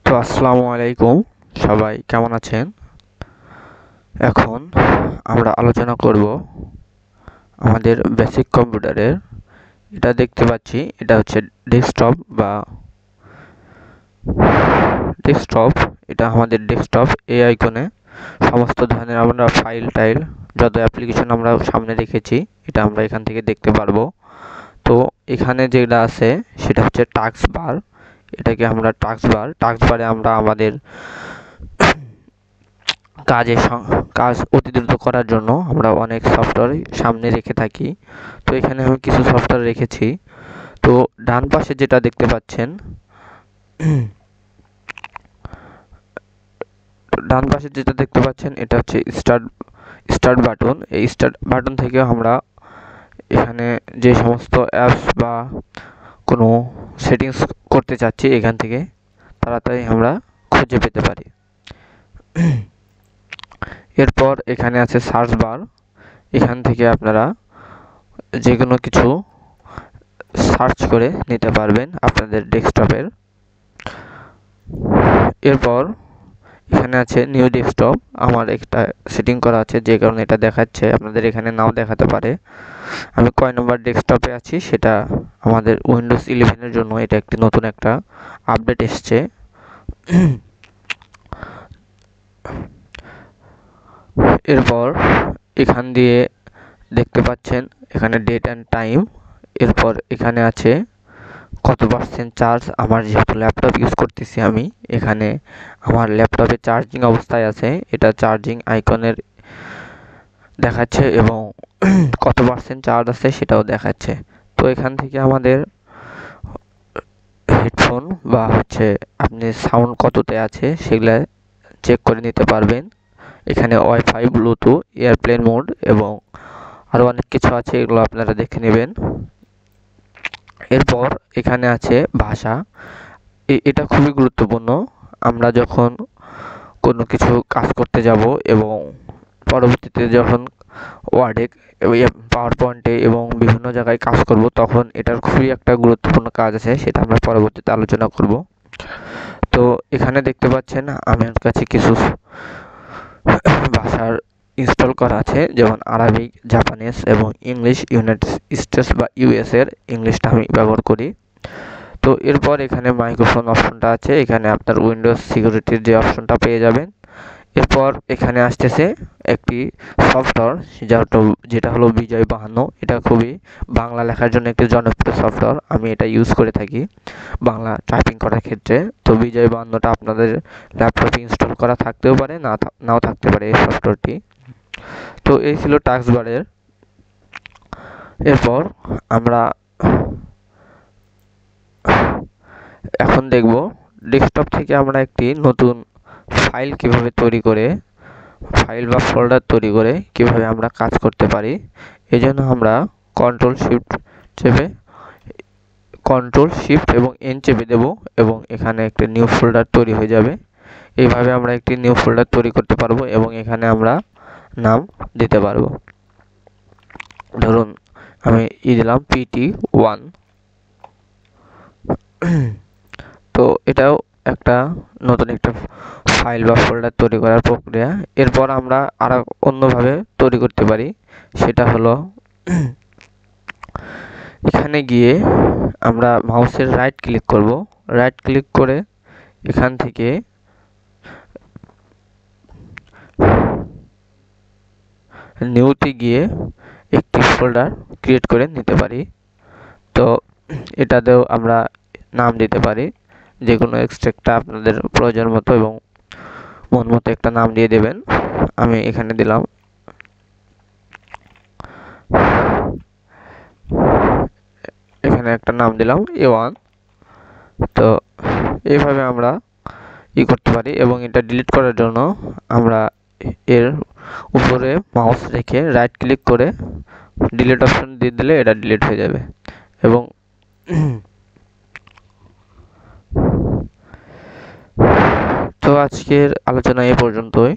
তো আসসালামু আলাইকুম, সবাই কেমন আছেন? এখন আমরা আলোচনা করব আমাদের বেসিক কম্পিউটারের। এটা দেখতে পাচ্ছি, এটা হচ্ছে ডেস্কটপ ডেস্কটপ। এটা আমাদের ডেস্কটপ। এই আইকনে সমস্ত ধরনের আমরা ফাইল টাইল যত অ্যাপ্লিকেশন আমরা সামনে রেখেছি এটা আমরা এখান থেকে দেখতে পারবো। তো এখানে যেটা আছে সেটা হচ্ছে টাস্ক বার। এটাকে আমরা টাস্ক বারে আমরা আমাদের কাজ অতি দ্রুত করার জন্য আমরা অনেক সফটওয়্যার সামনে রেখে থাকি। তো এখানে আমি কিছু সফটওয়্যার রেখেছি। তো ডান পাশে যেটা দেখতে পাচ্ছেন এটা হচ্ছে স্টার্ট বাটন। এই স্টার্ট বাটন থেকে আমরা এখানে যে সমস্ত অ্যাপস বা কোনো সেটিংস করতে চাচ্ছি এখান থেকে তাড়াতাড়ি আমরা খুঁজে পেতে পারি। এরপর এখানে আছে সার্চ বার। এখান থেকে আপনারা যে কোনো কিছু সার্চ করে নিতে পারবেন আপনাদের ডেস্কটপের। এরপর এখানে আছে নিউ ডেস্কটপ। আমার একটা সেটিং করা আছে যে কারণে এটা দেখাচ্ছে, আপনাদের এখানে নাও দেখাতে পারে। আমি কয় নম্বর ডেস্কটপে আছি সেটা আমাদের উইন্ডোজ 11 জন্য এটা একটি নতুন একটা আপডেট এসছে। এরপর এখান দিয়ে দেখতে পাচ্ছেন এখানে ডেট অ্যান্ড টাইম। এরপর এখানে আছে কত পার্সেন্ট চার্জ। আমার যেহেতু ল্যাপটপ ইউজ করতেছি আমি, এখানে আমার ল্যাপটপে চার্জিং অবস্থায় আছে, এটা চার্জিং আইকনের দেখাচ্ছে এবং কত পার্সেন্ট চার্জ আছে সেটাও দেখাচ্ছে। তো এখান থেকে আমাদের হেডফোন বা হচ্ছে আপনি সাউন্ড কততে আছে সেগুলা চেক করে নিতে পারবেন। এখানে ওয়াইফাই, ব্লুটুথ, এয়ারপ্লেন মোড এবং আরও অনেক কিছু আছে, এগুলো আপনারা দেখে নেবেন। এরপর এখানে আছে ভাষা। এটা খুবই গুরুত্বপূর্ণ। আমরা যখন কোনো কিছু কাজ করতে যাব এবং পরবর্তীতে যখন ওয়ার্ডে, পাওয়ার পয়েন্টে এবং বিভিন্ন জায়গায় কাজ করব তখন এটার খুবই একটা গুরুত্বপূর্ণ কাজ আছে, সেটা আমরা পরবর্তীতে আলোচনা করব। তো এখানে দেখতে পাচ্ছেন আমার কাছে কিছু ভাষার ইনস্টল করা আছে, যেমন আরবিক, জাপানিজ এবং ইংলিশ। ইউনাইটেড স্টেটস বা ইউএস এর ইংলিশটা আমি ব্যবহার করি। তো এরপর এখানে মাইক্রোফোন অপশনটা আছে, এখানে আপনার উইন্ডোজ সিকিউরিটির যে অপশনটা পেয়ে যাবেন। এরপর এখানে আসতেছে একটি সফটওয়্যার যেটা হলো বিজয় 52। এটা খুবই বাংলা লেখার জন্য একটি জনপ্রিয় সফটওয়্যার, আমি এটা ইউজ করে থাকি বাংলা টাইপিং করার ক্ষেত্রে। তো বিজয় 52টা আপনাদের ল্যাপটপে ইনস্টল করা থাকতেও পারে, নাও থাকতে পারে এই সফটওয়্যারটি। তো এই ছিল টাস্ক বারের। এরপর আমরা এখন দেখব ডেস্কটপ থেকে আমরা একটি নতুন ফাইল বা ফোল্ডার তৈরি করে কিভাবে আমরা কাজ করতে পারি। এজন্য আমরা কন্ট্রোল শিফট এবং এন চেপে দেব এবং এখানে একটা নিউ ফোল্ডার তৈরি হয়ে যাবে। এইভাবে আমরা একটি নিউ ফোল্ডার তৈরি করতে পারবো এবং এখানে আমরা নাম দিতে পারবো। ধরুন আমি দিলাম PT1। তো এটাও একটা নতুন একটা ফাইল বা ফোল্ডার তৈরি করার প্রক্রিয়া। এরপর আমরা আর অন্যভাবে তৈরি করতে পারি, সেটা হলো এখানে গিয়ে আমরা মাউসের রাইট ক্লিক করব। রাইট ক্লিক করে এখান থেকে নিউতে গিয়ে একটি ফোল্ডার ক্রিয়েট করে নিতে পারি। তো এটাতেও আমরা নাম দিতে পারি, যে কোনো এক্সট্রাক্টটা আপনাদের প্রয়োজন মতো এবং মন মতো একটা নাম দিয়ে দেবেন। আমি এখানে দিলাম একটা নাম দিলাম A1। তো এইভাবে আমরা করতে পারি এবং এটা ডিলিট করার জন্য আমরা এর উপরে মাউস রেখে রাইট ক্লিক করে ডিলিট অপশন দিয়ে দিলে এটা ডিলিট হয়ে যাবে। এবং তো আজকের আলোচনা এ পর্যন্তই।